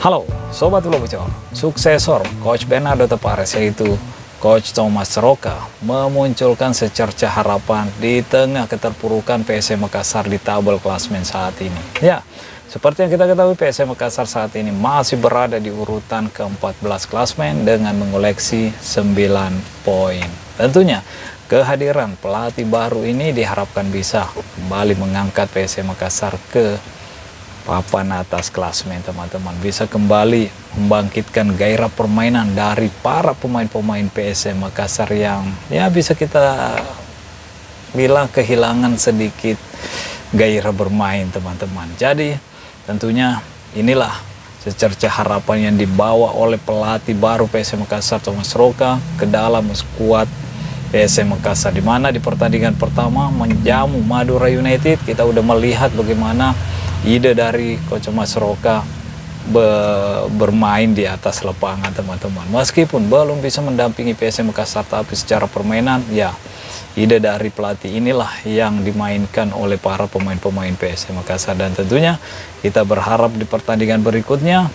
Halo, Sobat Bola Bocor. Suksesor Coach Bernardo Tavares yaitu Coach Thomas Soroka memunculkan secerca harapan di tengah keterpurukan PSM Makassar di tabel klasmen saat ini. Ya, seperti yang kita ketahui, PSM Makassar saat ini masih berada di urutan ke-14 klasmen dengan mengoleksi 9 poin. Tentunya kehadiran pelatih baru ini diharapkan bisa kembali mengangkat PSM Makassar ke papan atas klasmen, teman-teman. Bisa kembali membangkitkan gairah permainan dari para pemain-pemain PSM Makassar yang ya bisa kita bilang kehilangan sedikit gairah bermain, teman-teman. Jadi tentunya inilah secerca harapan yang dibawa oleh pelatih baru PSM Makassar Thomas Soroka ke dalam skuad PSM Makassar, di mana di pertandingan pertama menjamu Madura United kita udah melihat bagaimana ide dari Coach Thomas Soroka bermain di atas lapangan, teman-teman. Meskipun belum bisa mendampingi PSM Makassar, tapi secara permainan ya ide dari pelatih inilah yang dimainkan oleh para pemain-pemain PSM Makassar. Dan tentunya kita berharap di pertandingan berikutnya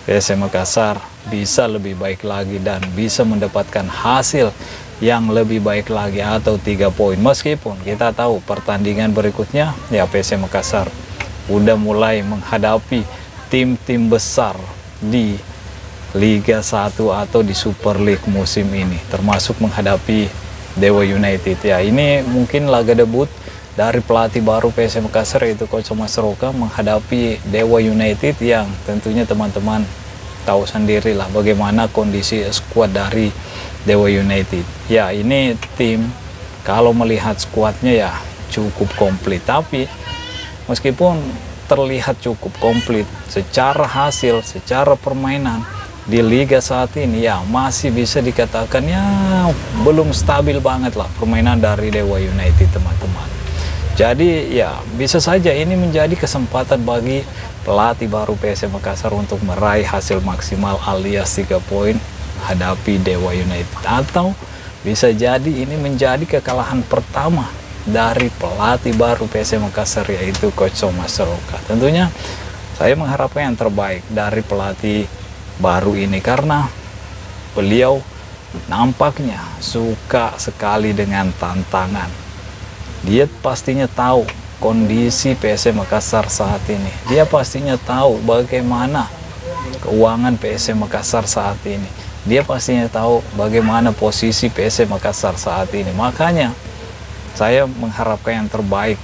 PSM Makassar bisa lebih baik lagi dan bisa mendapatkan hasil yang lebih baik lagi atau 3 poin. Meskipun kita tahu pertandingan berikutnya ya PSM Makassar udah mulai menghadapi tim-tim besar di Liga 1 atau di Super League musim ini, termasuk menghadapi Dewa United. Ya, ini mungkin laga debut dari pelatih baru PSM Makassar yaitu Coach Thomas Soroka menghadapi Dewa United yang tentunya teman-teman tahu sendirilah bagaimana kondisi skuad dari Dewa United. Ya, ini tim kalau melihat skuadnya ya cukup komplit, tapi meskipun terlihat cukup komplit secara hasil, secara permainan di liga saat ini ya masih bisa dikatakan ya belum stabil banget lah permainan dari Dewa United, teman-teman. Jadi ya bisa saja ini menjadi kesempatan bagi pelatih baru PSM Makassar untuk meraih hasil maksimal alias 3 poin hadapi Dewa United, atau bisa jadi ini menjadi kekalahan pertama dari pelatih baru PSM Makassar yaitu Coach Thomas Soroka. Tentunya saya mengharapkan yang terbaik dari pelatih baru ini karena beliau nampaknya suka sekali dengan tantangan. Dia pastinya tahu kondisi PSM Makassar saat ini. Dia pastinya tahu bagaimana keuangan PSM Makassar saat ini. Dia pastinya tahu bagaimana posisi PSM Makassar saat ini. Makanya saya mengharapkan yang terbaik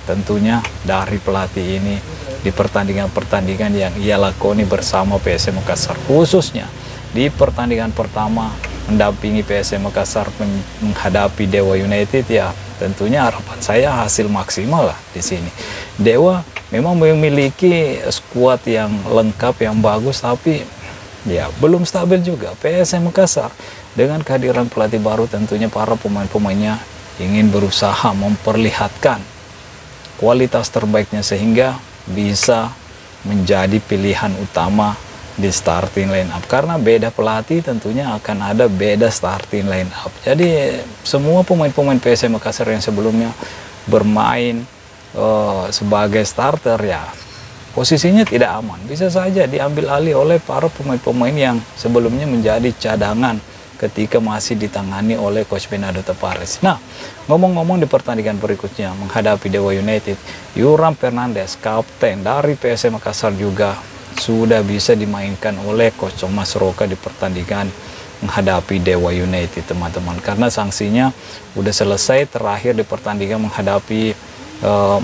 tentunya dari pelatih ini di pertandingan-pertandingan yang ia lakoni bersama PSM Makassar, khususnya di pertandingan pertama mendampingi PSM Makassar menghadapi Dewa United. Ya tentunya harapan saya hasil maksimal lah di sini. Dewa memang memiliki skuad yang lengkap, yang bagus, tapi ya belum stabil juga. PSM Makassar dengan kehadiran pelatih baru tentunya para pemain-pemainnya ingin berusaha memperlihatkan kualitas terbaiknya sehingga bisa menjadi pilihan utama di starting line up. Karena beda pelatih tentunya akan ada beda starting line up. Jadi semua pemain-pemain PSM Makassar yang sebelumnya bermain sebagai starter ya posisinya tidak aman. Bisa saja diambil alih oleh para pemain-pemain yang sebelumnya menjadi cadangan ketika masih ditangani oleh Coach Bernardo Tavares. Nah, ngomong-ngomong di pertandingan berikutnya menghadapi Dewa United, Yuram Fernandes, kapten dari PSM Makassar juga sudah bisa dimainkan oleh Coach Thomas Soroka di pertandingan menghadapi Dewa United, teman-teman. Karena sanksinya udah selesai terakhir di pertandingan menghadapi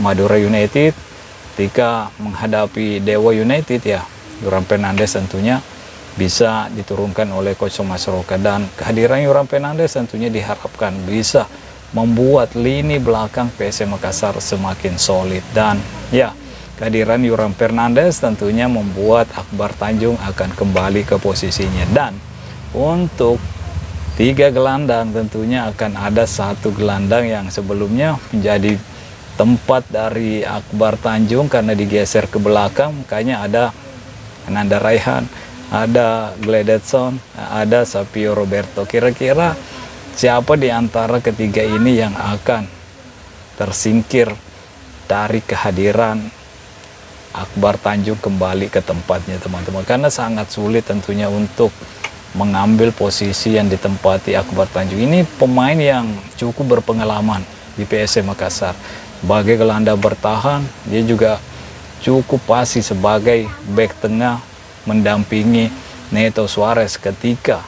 Madura United. Ketika menghadapi Dewa United ya, Yuram Fernandes tentunya bisa diturunkan oleh Coach Thomas Soroka, dan kehadiran Yuram Fernandes tentunya diharapkan bisa membuat lini belakang PSM Makassar semakin solid. Dan ya kehadiran Yuram Fernandes tentunya membuat Akbar Tanjung akan kembali ke posisinya, dan untuk 3 gelandang tentunya akan ada 1 gelandang yang sebelumnya menjadi tempat dari Akbar Tanjung karena digeser ke belakang, makanya ada Ananda Raihan, ada Gledetson, ada Sapio Roberto. Kira-kira siapa di antara ketiga ini yang akan tersingkir dari kehadiran Akbar Tanjung kembali ke tempatnya teman-teman, karena sangat sulit tentunya untuk mengambil posisi yang ditempati Akbar Tanjung. Ini pemain yang cukup berpengalaman di PSM Makassar sebagai gelandang bertahan. Dia juga cukup pasti sebagai bek tengah mendampingi Neto Suarez ketika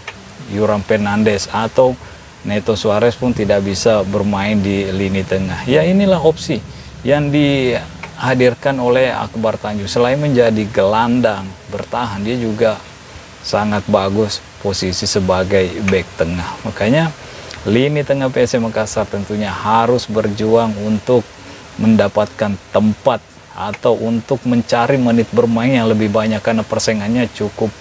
Yoram Fernandes atau Neto Suarez pun tidak bisa bermain di lini tengah. Ya, inilah opsi yang dihadirkan oleh Akbar Tanjung. Selain menjadi gelandang bertahan, dia juga sangat bagus posisi sebagai bek tengah. Makanya lini tengah PSM Makassar tentunya harus berjuang untuk mendapatkan tempat atau untuk mencari menit bermain yang lebih banyak, karena persaingannya cukup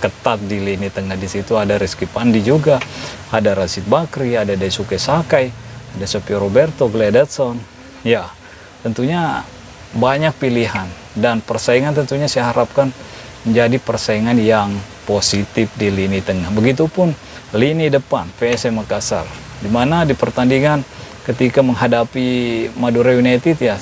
ketat di lini tengah. Di situ ada Rizky Pandi juga, ada Rashid Bakri, ada Daisuke Sakai, ada Sapio Roberto, Gledson. Ya, tentunya banyak pilihan, dan persaingan tentunya saya harapkan menjadi persaingan yang positif di lini tengah. Begitupun lini depan PSM Makassar, di mana di pertandingan ketika menghadapi Madura United, ya,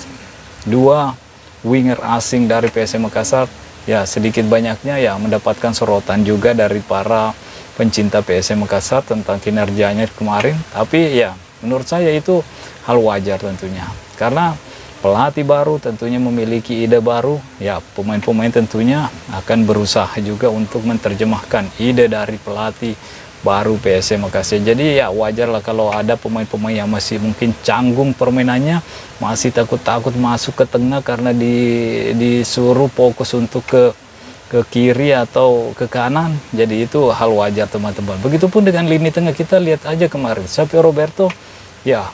dua winger asing dari PSM Makassar ya sedikit banyaknya ya mendapatkan sorotan juga dari para pencinta PSM Makassar tentang kinerjanya kemarin. Tapi ya menurut saya itu hal wajar tentunya, karena pelatih baru tentunya memiliki ide baru. Ya, pemain-pemain tentunya akan berusaha juga untuk menerjemahkan ide dari pelatih baru PSM Makassar. Jadi ya wajar lah kalau ada pemain-pemain yang masih mungkin canggung permainannya, masih takut-takut masuk ke tengah karena disuruh fokus untuk ke kiri atau ke kanan. Jadi itu hal wajar teman-teman. Begitupun dengan lini tengah, kita lihat aja kemarin Sapio Roberto, ya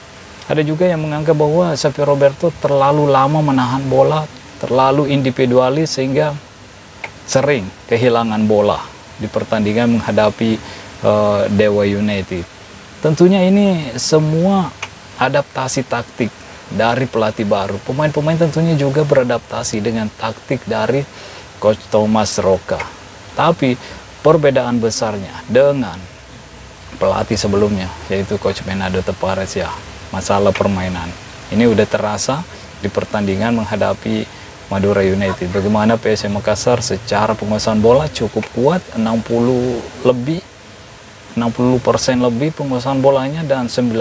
ada juga yang menganggap bahwa Sapio Roberto terlalu lama menahan bola, terlalu individualis sehingga sering kehilangan bola di pertandingan menghadapi Dewa United. Tentunya ini semua adaptasi taktik dari pelatih baru. Pemain-pemain tentunya juga beradaptasi dengan taktik dari Coach Thomas Roca. Tapi perbedaan besarnya dengan pelatih sebelumnya, yaitu Coach Menado Tavares, ya, masalah permainan ini udah terasa di pertandingan menghadapi Madura United. Bagaimana PSM Makassar secara penguasaan bola cukup kuat, 60% lebih penguasaan bolanya, dan 19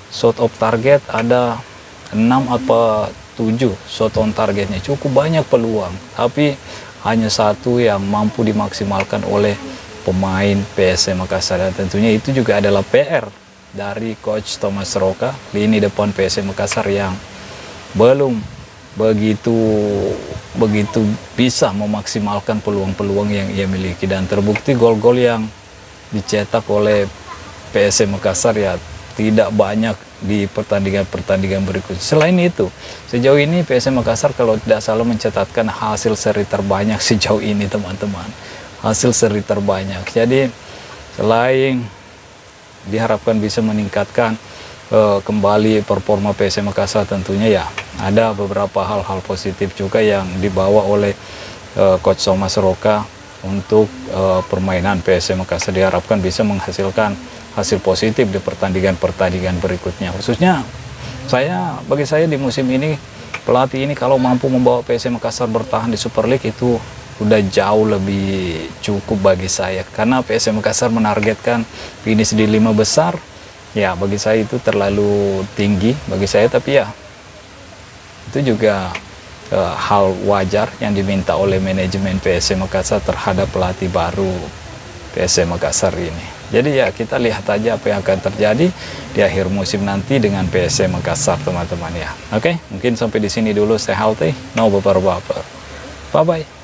shot off target, ada 6 atau 7 shot on targetnya. Cukup banyak peluang, tapi hanya satu yang mampu dimaksimalkan oleh pemain PSM Makassar. Dan tentunya itu juga adalah PR dari Coach Thomas Roca, lini depan PSM Makassar yang belum begitu bisa memaksimalkan peluang-peluang yang ia miliki. Dan terbukti gol-gol yang dicetak oleh PSM Makassar ya tidak banyak di pertandingan-pertandingan berikutnya. Selain itu, sejauh ini PSM Makassar kalau tidak salah mencatatkan hasil seri terbanyak sejauh ini teman-teman. Hasil seri terbanyak. Jadi selain diharapkan bisa meningkatkan kembali performa PSM Makassar, tentunya ya ada beberapa hal-hal positif juga yang dibawa oleh Coach Thomas Roca untuk permainan PSM Makassar. Diharapkan bisa menghasilkan hasil positif di pertandingan-pertandingan berikutnya. Khususnya bagi saya di musim ini, pelatih ini kalau mampu membawa PSM Makassar bertahan di Super League itu udah jauh lebih cukup bagi saya. Karena PSM Makassar menargetkan finish di 5 besar, ya bagi saya itu terlalu tinggi bagi saya. Tapi ya itu juga hal wajar yang diminta oleh manajemen PSM Makassar terhadap pelatih baru PSM Makassar ini. Jadi ya kita lihat aja apa yang akan terjadi di akhir musim nanti dengan PSM Makassar teman-teman ya. Oke, mungkin sampai di sini dulu. Stay healthy, no baper-baper. Bye-bye.